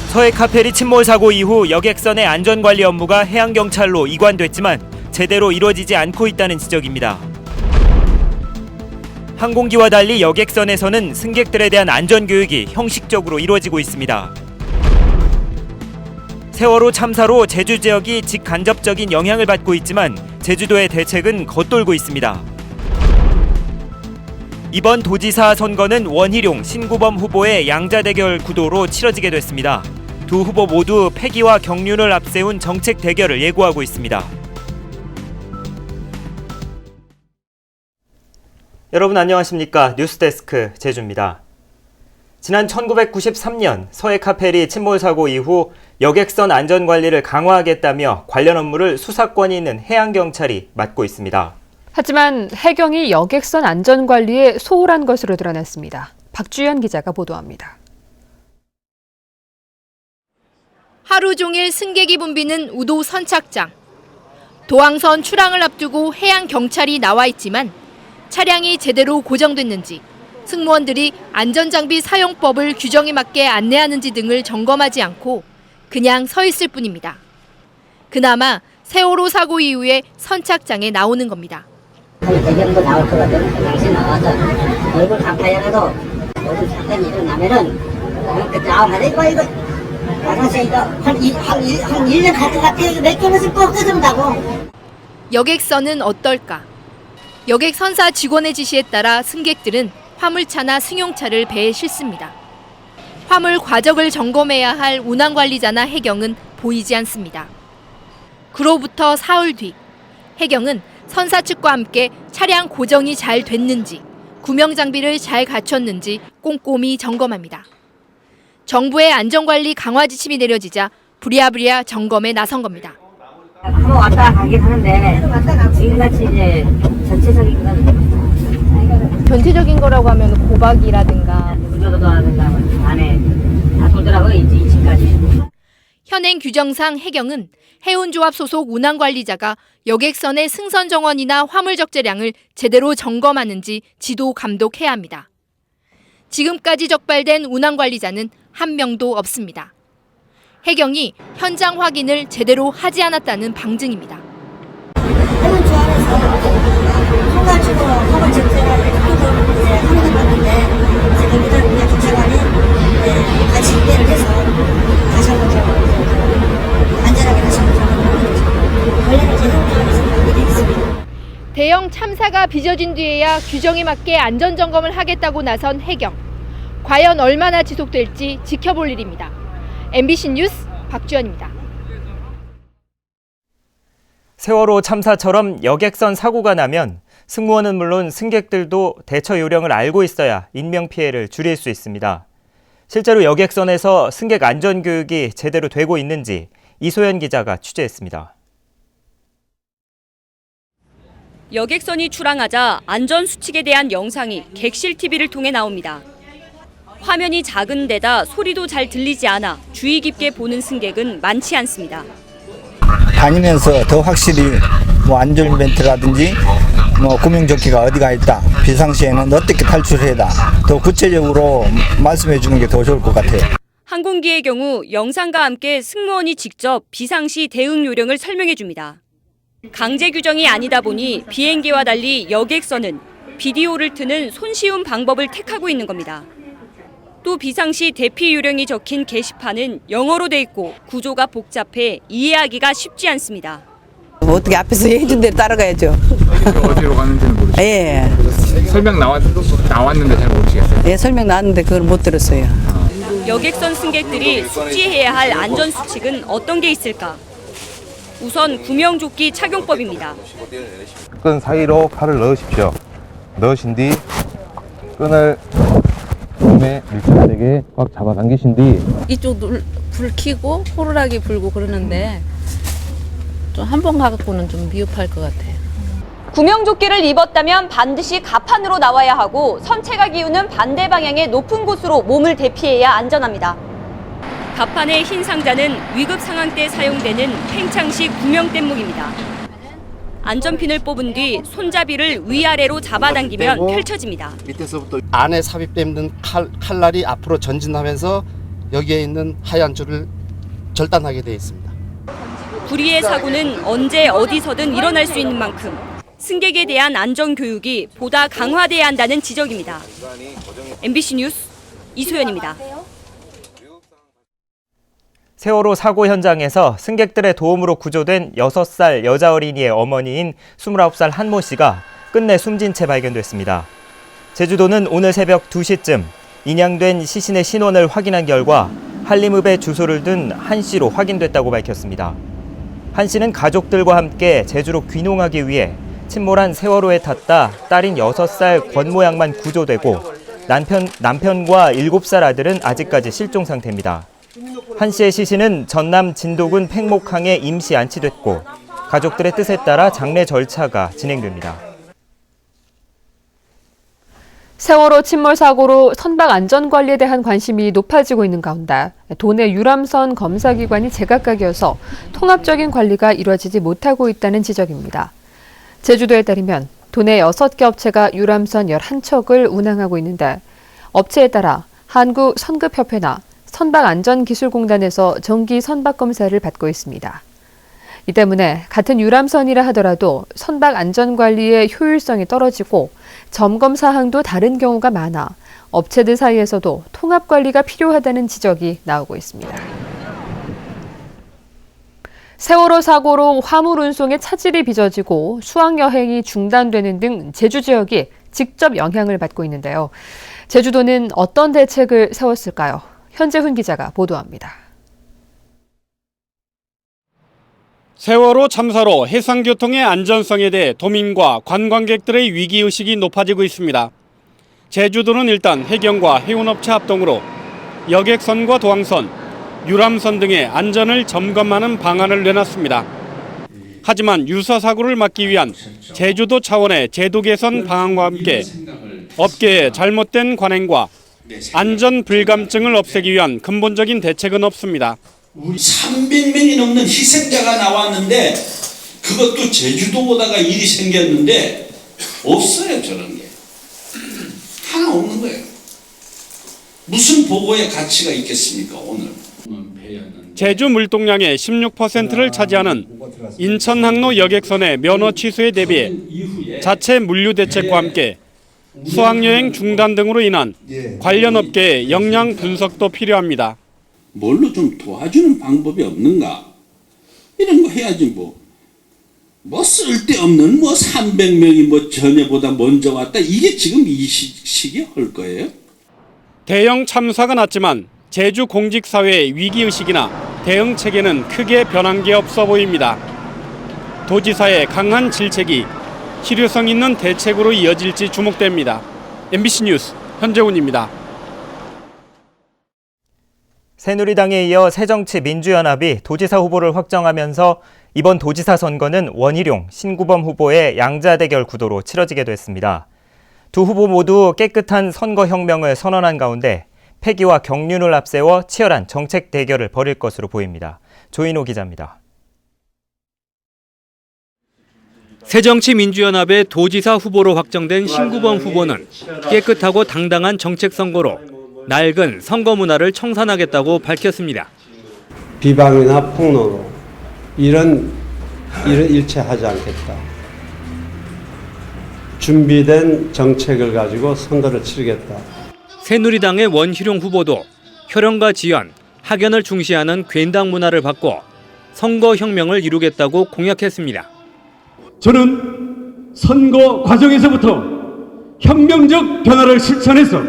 서해카페리 침몰 사고 이후 여객선의 안전관리 업무가 해양경찰로 이관됐지만 제대로 이루어지지 않고 있다는 지적입니다. 항공기와 달리 여객선에서는 승객들에 대한 안전교육이 형식적으로 이루어지고 있습니다. 세월호 참사로 제주 지역이 직간접적인 영향을 받고 있지만 제주도의 대책은 겉돌고 있습니다. 이번 도지사 선거는 원희룡, 신구범 후보의 양자대결 구도로 치러지게 됐습니다. 두 후보 모두 패기와 경륜을 앞세운 정책 대결을 예고하고 있습니다. 여러분 안녕하십니까? 뉴스데스크 제주입니다. 지난 1993년 서해카페리 침몰 사고 이후 여객선 안전관리를 강화하겠다며 관련 업무를 수사권이 있는 해양경찰이 맡고 있습니다. 하지만 해경이 여객선 안전관리에 소홀한 것으로 드러났습니다. 박주연 기자가 보도합니다. 하루 종일 승객이 붐비는 우도 선착장. 도항선 출항을 앞두고 해양경찰이 나와 있지만 차량이 제대로 고정됐는지, 승무원들이 안전장비 사용법을 규정에 맞게 안내하는지 등을 점검하지 않고 그냥 서 있을 뿐입니다. 그나마 세월호 사고 이후에 선착장에 나오는 겁니다. 대경도 나올 거거든. 당신 나와서 얼굴 간파해라도 모든 사건이 일어나면은 그때 이거 나가서 이거 한 1년 갈 것 같아. 몇 개월씩 꼭 뜯은다고. 여객선은 어떨까? 여객 선사 직원의 지시에 따라 승객들은 화물차나 승용차를 배에 싣습니다. 화물 과적을 점검해야 할 운항관리자나 해경은 보이지 않습니다. 그로부터 사흘 뒤, 해경은 선사 측과 함께 차량 고정이 잘 됐는지, 구명장비를 잘 갖췄는지 꼼꼼히 점검합니다. 정부의 안전관리 강화 지침이 내려지자 부랴부랴 점검에 나선 겁니다. 한번 왔다 가긴 하는데 지금같이 이제 전체적인 거라고 하면 고박이라든가 구조도라든가 안에 다 돌더라고요. 이제 2층까지. 현행 규정상 해경은 해운조합 소속 운항관리자가 여객선의 승선 정원이나 화물 적재량을 제대로 점검하는지 지도 감독해야 합니다. 지금까지 적발된 운항관리자는 한 명도 없습니다. 해경이 현장 확인을 제대로 하지 않았다는 방증입니다. 해운조합에서 통과주고 화물 적재량을 확인해 봤는데 거기다 그냥 경찰관이 같이 이해를 해서 다시 한번 안전하게 다시 한번 관련을 재정조합에서 하게 있습니다. 대형 참사가 빚어진 뒤에야 규정에 맞게 안전점검을 하겠다고 나선 해경. 과연 얼마나 지속될지 지켜볼 일입니다. MBC 뉴스 박주연입니다. 세월호 참사처럼 여객선 사고가 나면 승무원은 물론 승객들도 대처 요령을 알고 있어야 인명피해를 줄일 수 있습니다. 실제로 여객선에서 승객 안전교육이 제대로 되고 있는지 이소연 기자가 취재했습니다. 여객선이 출항하자 안전수칙에 대한 영상이 객실 TV를 통해 나옵니다. 화면이 작은 데다 소리도 잘 들리지 않아 주의 깊게 보는 승객은 많지 않습니다. 다니면서 더 확실히 안전벨트라든지 구명조끼가 어디가 있다, 비상시에는 어떻게 탈출해야 더 구체적으로 말씀해 주는 게 더 좋을 것 같아요. 항공기의 경우 영상과 함께 승무원이 직접 비상시 대응 요령을 설명해 줍니다. 강제 규정이 아니다 보니 비행기와 달리 여객선은 비디오를 트는 손쉬운 방법을 택하고 있는 겁니다. 또 비상시 대피 요령이 적힌 게시판은 영어로 돼 있고 구조가 복잡해 이해하기가 쉽지 않습니다. 어떻게 앞에서 해준 대로 따라가야죠. 어디로 가는지는 모르시죠? 예. 설명 나왔는데 잘 모르시겠어요? 예, 설명 나왔는데 그걸 못 들었어요. 여객선 승객들이 숙지해야 할 안전수칙은 어떤 게 있을까? 우선 구명조끼 착용법입니다. 끈 사이로 팔을 넣으십시오. 넣으신 뒤 끈을 몸에 밀착되게 꽉 잡아당기신 뒤 이쪽 불 켜고 호루라기 불고 그러는데 좀 한 번 갖고는 좀 미흡할 것 같아요. 구명조끼를 입었다면 반드시 갑판으로 나와야 하고 선체가 기우는 반대 방향의 높은 곳으로 몸을 대피해야 안전합니다. 갑판의 흰 상자는 위급 상황 때 사용되는 팽창식 구명뗏목입니다. 안전핀을 뽑은 뒤 손잡이를 위아래로 잡아당기면 펼쳐집니다. 밑에서부터 안에 삽입되는 칼날이 앞으로 전진하면서 여기에 있는 하얀 줄을 절단하게 되어 있습니다. 불의의 사고는 언제 어디서든 일어날 수 있는 만큼 승객에 대한 안전 교육이 보다 강화돼야 한다는 지적입니다. MBC 뉴스 이소연입니다. 세월호 사고 현장에서 승객들의 도움으로 구조된 6살 여자 어린이의 어머니인 29살 한모 씨가 끝내 숨진 채 발견됐습니다. 제주도는 오늘 새벽 2시쯤 인양된 시신의 신원을 확인한 결과 한림읍에 주소를 둔 한 씨로 확인됐다고 밝혔습니다. 한 씨는 가족들과 함께 제주로 귀농하기 위해 침몰한 세월호에 탔다 딸인 6살 권모 양만 구조되고 남편과 7살 아들은 아직까지 실종 상태입니다. 한 씨의 시신은 전남 진도군 팽목항에 임시 안치됐고 가족들의 뜻에 따라 장례 절차가 진행됩니다. 세월호 침몰 사고로 선박 안전관리에 대한 관심이 높아지고 있는 가운데 도내 유람선 검사기관이 제각각이어서 통합적인 관리가 이루어지지 못하고 있다는 지적입니다. 제주도에 따르면 도내 6개 업체가 유람선 11척을 운항하고 있는데 업체에 따라 한국선급협회나 선박안전기술공단에서 정기 선박 검사를 받고 있습니다. 이 때문에 같은 유람선이라 하더라도 선박 안전관리의 효율성이 떨어지고 점검 사항도 다른 경우가 많아 업체들 사이에서도 통합관리가 필요하다는 지적이 나오고 있습니다. 세월호 사고로 화물 운송에 차질이 빚어지고 수학여행이 중단되는 등 제주 지역이 직접 영향을 받고 있는데요. 제주도는 어떤 대책을 세웠을까요? 현재훈 기자가 보도합니다. 세월호 참사로 해상교통의 안전성에 대해 도민과 관광객들의 위기의식이 높아지고 있습니다. 제주도는 일단 해경과 해운업체 합동으로 여객선과 도항선, 유람선 등의 안전을 점검하는 방안을 내놨습니다. 하지만 유사 사고를 막기 위한 제주도 차원의 제도 개선 방안과 함께 업계의 잘못된 관행과 안전 불감증을 없애기 위한 근본적인 대책은 없습니다. 300명이 넘는 희생자가 나왔는데 그것도 제주도보다가 일이 생겼는데 없어요. 저런 게 하나 없는 거예요. 무슨 보고의 가치가 있겠습니까? 오늘 제주 물동량의 16%를 차지하는 인천 항로 여객선의 면허 취소에 대비해 자체 물류 대책과 함께 수학여행 중단 등으로 인한 관련 업계의 역량 분석도 필요합니다. 뭘로 좀 도와주는 방법이 없는가? 이런 거 해야지 뭐 쓸데없는 300명이 전에보다 먼저 왔다. 이게 지금 이 시기에 할 거예요? 대형 참사가 났지만 제주 공직사회의 위기의식이나 대응 체계는 크게 변한 게 없어 보입니다. 도지사의 강한 질책이 실효성 있는 대책으로 이어질지 주목됩니다. MBC 뉴스 현재훈입니다. 새누리당에 이어 새정치민주연합이 도지사 후보를 확정하면서 이번 도지사 선거는 원희룡, 신구범 후보의 양자대결 구도로 치러지게 됐습니다. 두 후보 모두 깨끗한 선거혁명을 선언한 가운데 패기와 경륜을 앞세워 치열한 정책 대결을 벌일 것으로 보입니다. 조인호 기자입니다. 새정치민주연합의 도지사 후보로 확정된 신구범 후보는 깨끗하고 당당한 정책 선거로 낡은 선거 문화를 청산하겠다고 밝혔습니다. 비방이나 폭로로 이런 일체 하지 않겠다. 준비된 정책을 가지고 선거를 치르겠다. 새누리당의 원희룡 후보도 혈연과 지연, 학연을 중시하는 괜당 문화를 바꿔 선거혁명을 이루겠다고 공약했습니다. 저는 선거 과정에서부터 혁명적 변화를 실천해서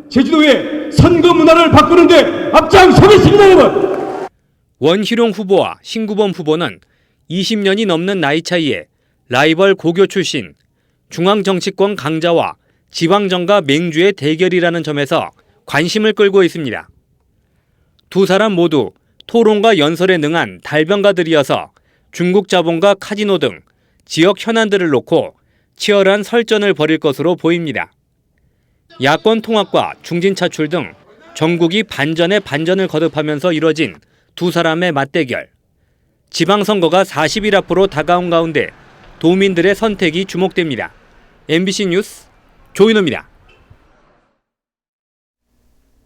제주도의 선거 문화를 바꾸는 데 앞장서겠습니다, 여러분. 원희룡 후보와 신구범 후보는 20년이 넘는 나이 차이에 라이벌 고교 출신, 중앙정치권 강자와 지방정가 맹주의 대결이라는 점에서 관심을 끌고 있습니다. 두 사람 모두 토론과 연설에 능한 달변가들이어서 중국 자본과 카지노 등 지역 현안들을 놓고 치열한 설전을 벌일 것으로 보입니다. 야권 통합과 중진 차출 등 전국이 반전에 반전을 거듭하면서 이뤄진 두 사람의 맞대결. 지방선거가 40일 앞으로 다가온 가운데 도민들의 선택이 주목됩니다. MBC 뉴스 조인호입니다.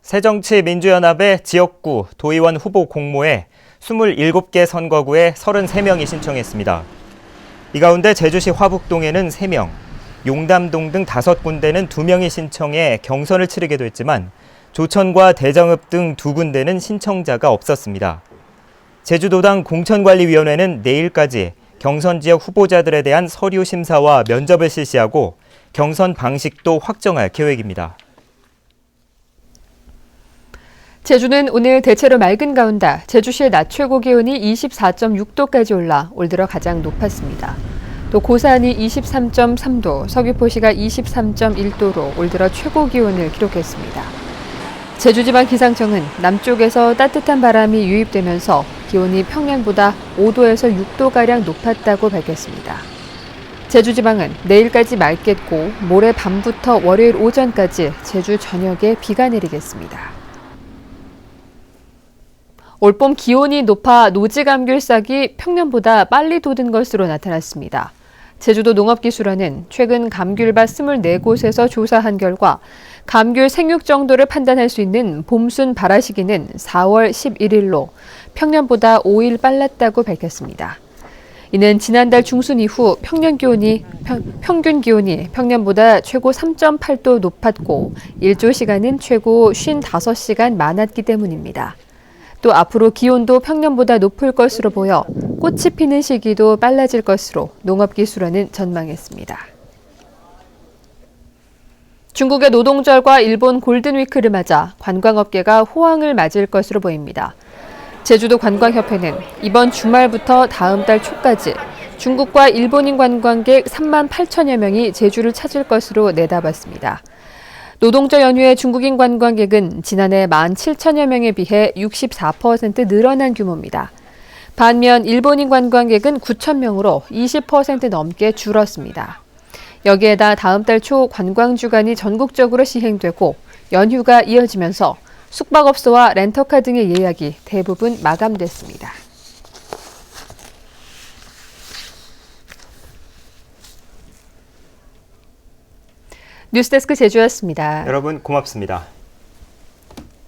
새정치민주연합의 지역구 도의원 후보 공모에 27개 선거구에 33명이 신청했습니다. 이 가운데 제주시 화북동에는 3명, 용담동 등 5군데는 2명이 신청해 경선을 치르기도 했지만 조천과 대정읍 등 2군데는 신청자가 없었습니다. 제주도당 공천관리위원회는 내일까지 경선 지역 후보자들에 대한 서류 심사와 면접을 실시하고 경선 방식도 확정할 계획입니다. 제주는 오늘 대체로 맑은 가운데 제주시의 낮 최고 기온이 24.6도까지 올라 올 들어 가장 높았습니다. 또 고산이 23.3도, 서귀포시가 23.1도로 올 들어 최고 기온을 기록했습니다. 제주지방기상청은 남쪽에서 따뜻한 바람이 유입되면서 기온이 평년보다 5도에서 6도가량 높았다고 밝혔습니다. 제주지방은 내일까지 맑겠고 모레 밤부터 월요일 오전까지 제주 전역에 비가 내리겠습니다. 올봄 기온이 높아 노지감귤 싹이 평년보다 빨리 돋은 것으로 나타났습니다. 제주도 농업기술원은 최근 감귤밭 24곳에서 조사한 결과 감귤 생육 정도를 판단할 수 있는 봄순 발화 시기는 4월 11일로 평년보다 5일 빨랐다고 밝혔습니다. 이는 지난달 중순 이후 평균 기온이 평년보다 최고 3.8도 높았고 일조 시간은 최고 55시간 많았기 때문입니다. 또 앞으로 기온도 평년보다 높을 것으로 보여 꽃이 피는 시기도 빨라질 것으로 농업기술원은 전망했습니다. 중국의 노동절과 일본 골든위크를 맞아 관광업계가 호황을 맞을 것으로 보입니다. 제주도 관광협회는 이번 주말부터 다음 달 초까지 중국과 일본인 관광객 3만 8천여 명이 제주를 찾을 것으로 내다봤습니다. 노동절 연휴에 중국인 관광객은 지난해 1만 7천여 명에 비해 64% 늘어난 규모입니다. 반면 일본인 관광객은 9천 명으로 20% 넘게 줄었습니다. 여기에다 다음 달 초 관광주간이 전국적으로 시행되고 연휴가 이어지면서 숙박업소와 렌터카 등의 예약이 대부분 마감됐습니다. 뉴스데스크 제주였습니다. 여러분 고맙습니다.